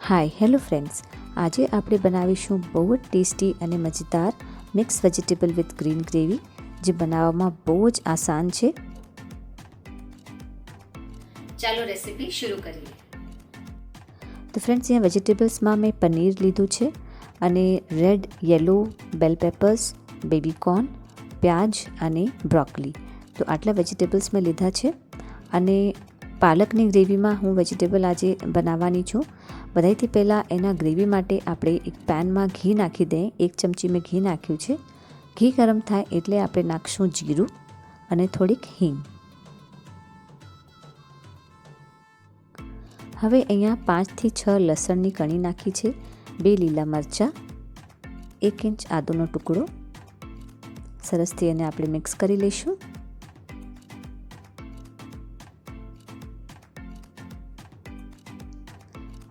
Hi hello friends, આજે આપણે બનાવીશું બહુ જ ટેસ્ટી અને મજેદાર mix vegetable with green gravy, જે બનાવવામાં બહુ જ આસાન છે. ચાલો રેસીપી શરૂ કરીએ. તો ફ્રેન્ડ્સ, અહીંયા વેજીટેબલ્સમાં મેં પનીર લીધું છે અને રેડ યલો બેલ પેપર્સ, બેબી કોર્ન, પ્યાજ અને બ્રોકોલી. તો આટલા વેજીટેબલ્સ મેં લીધા છે. અને પાલકની ગ્રેવીમાં હું વેજીટેબલ આજે બનાવવાની છું. બધાથી પહેલાં એના ગ્રેવી માટે આપણે એક પેનમાં ઘી નાખી દઈએ. 1 ચમચી મેં ઘી નાખ્યું છે. ઘી ગરમ થાય એટલે આપણે નાખશું જીરું અને થોડીક હિંગ. હવે અહીંયા 5 થી 6 લસણની કણી નાખી છે, 2 લીલા મરચાં, 1 ઇંચ આદુનો ટુકડો. સરસથી એને આપણે મિક્સ કરી લઈશું.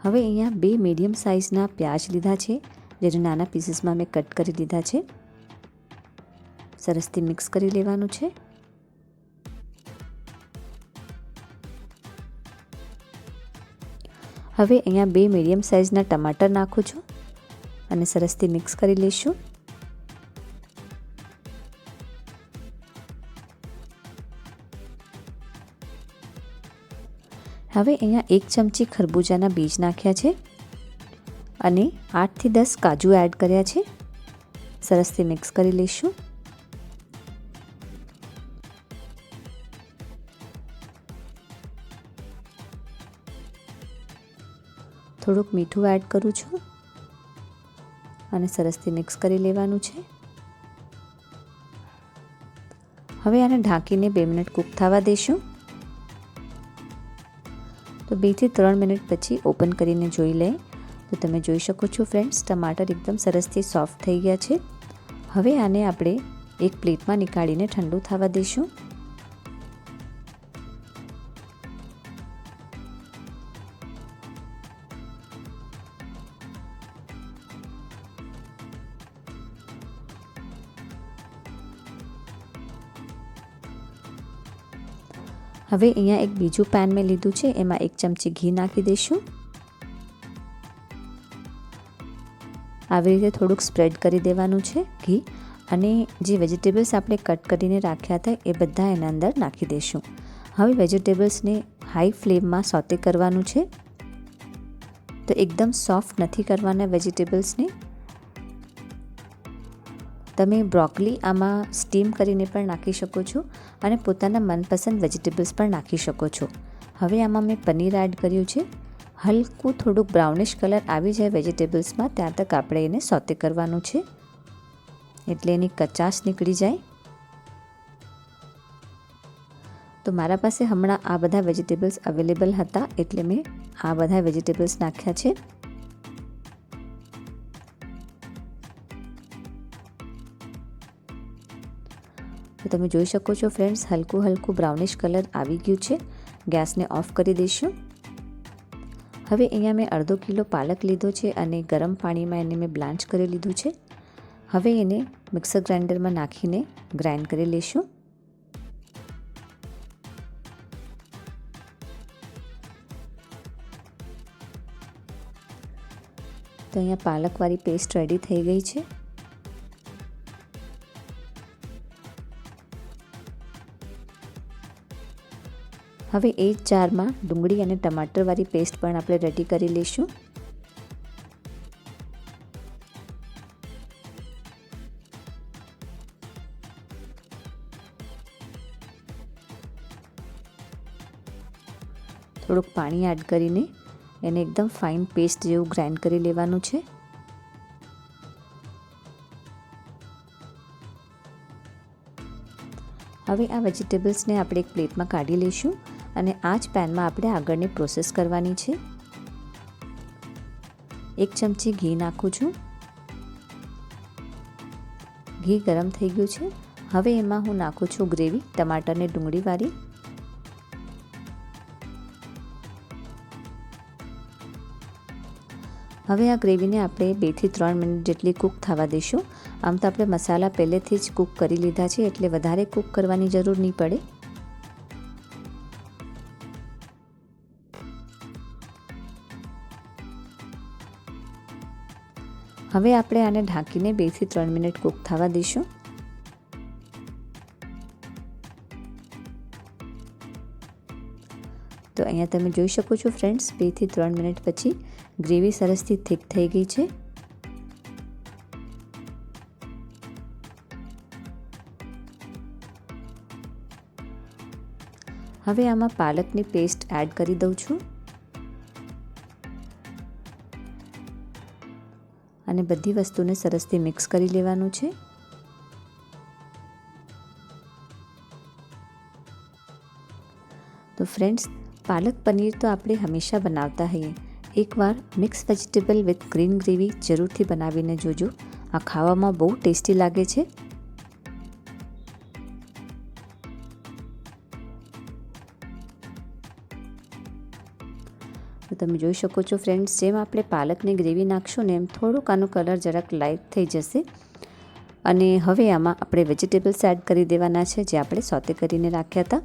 હવે અહીંયા 2 મીડિયમ સાઇઝના પ્યાજ લીધા છે, જેને નાના પીસીસમાં મેં કટ કરી લીધા છે. સરસથી મિક્સ કરી લેવાનું છે. હવે અહીંયા 2 મીડિયમ સાઇઝના ટમાટર નાખું છું અને સરસથી મિક્સ કરી લઈશું. હવે અહીંયા 1 ચમચી ખરબૂજાના બીજ નાખ્યા છે અને 8 થી 10 કાજુ એડ કર્યા છે. સરસથી મિક્સ કરી લઈશું. થોડુંક મીઠું એડ કરું છું અને સરસથી મિક્સ કરી લેવાનું છે. હવે આને ઢાંકીને 2 મિનિટ કૂક થવા દઈશું. તો 2 થી 3 મિનિટ પછી ઓપન કરીને જોઈ લઈએ તો તમે જોઈ શકો છો ફ્રેન્ડ્સ, ટમાટર એકદમ સરસથી સોફ્ટ થઈ ગયા છે. હવે આને આપણે એક પ્લેટમાં નીકાળીને ઠંડુ થવા દઈશું. હવે અહીંયા એક બીજું પેન મેં લીધું છે, એમાં 1 ચમચી ઘી નાખી દઈશું. આવી રીતે થોડુંક સ્પ્રેડ કરી દેવાનું છે ઘી, અને જે વેજીટેબલ્સ આપણે કટ કરીને રાખ્યા હતા એ બધા એના અંદર નાખી દઈશું. હવે વેજીટેબલ્સને હાઈ ફ્લેમમાં સોતે કરવાનું છે. તો એકદમ સોફ્ટ નથી કરવાના વેજીટેબલ્સને. તમે બ્રોકોલી આમાં સ્ટીમ કરીને પણ નાખી શકો છો અને પોતાના મનપસંદ વેજીટેબલ્સ પણ નાખી શકો છો. હવે આમાં મેં પનીર એડ કર્યું છે. હલકું થોડુંક બ્રાઉનિશ કલર આવી જાય વેજીટેબલ્સમાં ત્યાં તક આપણે એને સોતે કરવાનું છે, એટલે એની કચાશ નીકળી જાય. તો મારા પાસે હમણાં આ બધા વેજીટેબલ્સ અવેલેબલ હતા એટલે મેં આ બધા વેજીટેબલ્સ નાખ્યા છે. તો તમે જોઈ શકો છો ફ્રેન્ડ્સ, હલકું બ્રાઉનિશ કલર આવી ગયું છે. ગેસને ઓફ કરી દઈશું. હવે અહીંયા મેં અડધો કિલો પાલક લીધો છે અને ગરમ પાણીમાં એને મેં બ્લાન્ચ કરી લીધું છે. હવે એને મિક્સર ગ્રાઇન્ડરમાં નાખીને ગ્રાઇન્ડ કરી લઈશું. તો અહીંયા પાલકવાળી પેસ્ટ રેડી થઈ ગઈ છે. હવે એ જ જારમાં ડુંગળી અને ટમાટરવાળી પેસ્ટ પણ આપણે રેડી કરી લઈશું. થોડુંક પાણી એડ કરીને એને એકદમ ફાઇન પેસ્ટ જેવું ગ્રાઇન્ડ કરી લેવાનું છે. હવે આ વેજીટેબલ્સને આપણે એક પ્લેટમાં કાઢી લઈશું અને આ જ પેનમાં આપણે આગળની પ્રોસેસ કરવાની છે. 1 ચમચી ઘી નાખું છું. ઘી ગરમ થઈ ગયું છે. હવે એમાં હું નાખું છું ગ્રેવી, ટમાટર ને ડુંગળીવાળી. હવે આ ગ્રેવીને આપણે 2 થી 3 મિનિટ જેટલી કૂક થવા દઈશું. આમ તો આપણે મસાલા પહેલેથી જ કૂક કરી લીધા છે એટલે વધારે કૂક કરવાની જરૂર નહીં પડે. હવે આપણે આને ઢાંકીને 2 થી 3 મિનિટ કૂક થવા દઈશું. તો અહીંયા તમે જોઈ શકો છો ફ્રેન્ડ્સ, 2 થી 3 મિનિટ પછી ગ્રેવી સરસથી થીક થઈ ગઈ છે. હવે આમાં પાલકની પેસ્ટ એડ કરી દઉં છું અને બધી વસ્તુને સરસથી મિક્સ કરી લેવાનું છે. તો ફ્રેન્ડ્સ, પાલક પનીર તો આપણે હંમેશા બનાવતા હોઈએ. એકવાર mix vegetable with green gravy જરૂરથી બનાવીને જોજો. આ ખાવામાં બહુ ટેસ્ટી લાગે છે. તો તમે જોઈ શકો છો ફ્રેન્ડ્સ, જેમ આપણે પાલકની ગ્રેવી નાખશું ને એમ થોડુંક આનો કલર જરાક લાઇટ થઈ જશે. અને હવે આમાં આપણે વેજીટેબલ્સ એડ કરી દેવાના છે જે આપણે સોતે કરીને રાખ્યા હતા.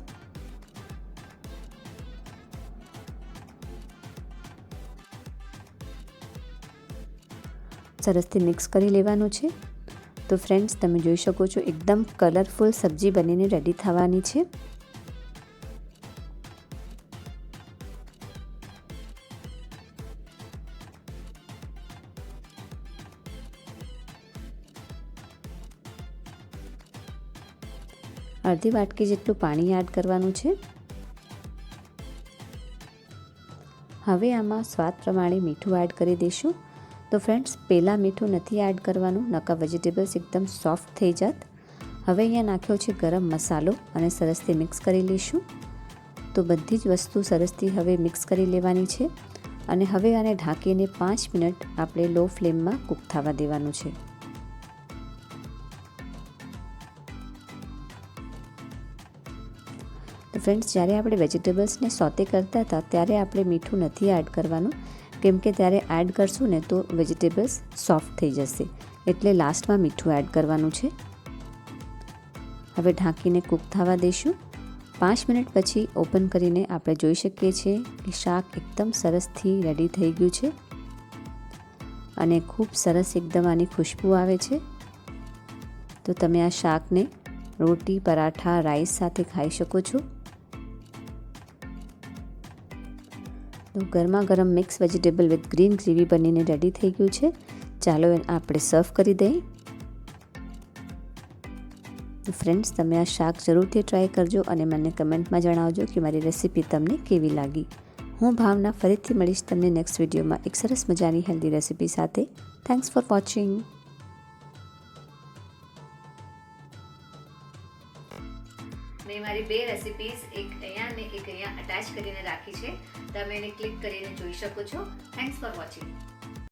સરસથી મિક્સ કરી લેવાનું છે. તો ફ્રેન્ડ્સ, તમે જોઈ શકો છો એકદમ કલરફુલ સબ્જી બનીને રેડી થવાની છે. અડધી વાટકી જેટલું પાણી એડ કરવાનું છે. હવે આમાં સ્વાદ પ્રમાણે મીઠું એડ કરી દઈશું. તો ફ્રેન્ડ્સ, પહેલાં મીઠું નથી એડ કરવાનું, નકર વેજીટેબલ્સ એકદમ સોફ્ટ થઈ જાત. હવે અહીંયા નાખ્યો છે ગરમ મસાલો અને સરસથી મિક્સ કરી લઈશું. તો બધી જ વસ્તુ સરસથી હવે મિક્સ કરી લેવાની છે અને હવે આને ઢાંકીને 5 મિનિટ આપણે લો ફ્લેમમાં કૂક થવા દેવાનું છે. તો ફ્રેન્ડ્સ, જ્યારે આપણે વેજીટેબલ્સને સોતે કરતા હતા ત્યારે આપણે મીઠું નથી એડ કરવાનું, કેમ કે ત્યારે એડ કરશું ને તો વેજીટેબલ્સ સોફ્ટ થઈ જશે, એટલે લાસ્ટમાં મીઠું એડ કરવાનું છે. હવે ઢાંકીને કૂક થવા દઈશું. 5 મિનિટ પછી ઓપન કરીને આપણે જોઈ શકીએ છીએ કે શાક એકદમ સરસથી રેડી થઈ ગયું છે અને ખૂબ સરસ એકદમ આની ખુશ્બુ આવે છે. તો તમે આ શાકને રોટી, પરાઠા, રાઈસ સાથે ખાઈ શકો છો. તો ગરમા ગરમ mix vegetable with green gravy બનીને રેડી થઈ ગયું છે. ચાલો આપણે સર્વ કરી દઈએ. ફ્રેન્ડ્સ, તમે આ શાક જરૂરથી ટ્રાય કરજો અને મને કમેન્ટમાં જણાવજો કે મારી રેસીપી તમને કેવી લાગી. હું ભાવના ફરીથી મળીશ તમને નેક્સ્ટ વિડીયોમાં એક સરસ મજાની હેલ્ધી રેસીપી સાથે. Thanks for watching. મેં મારી 2 રેસિપીઝ, એક અહીંયા અને એક અહીંયા અટેચ કરીને રાખી છે. તમે એને ક્લિક કરીને જોઈ શકો છો. Thanks for watching.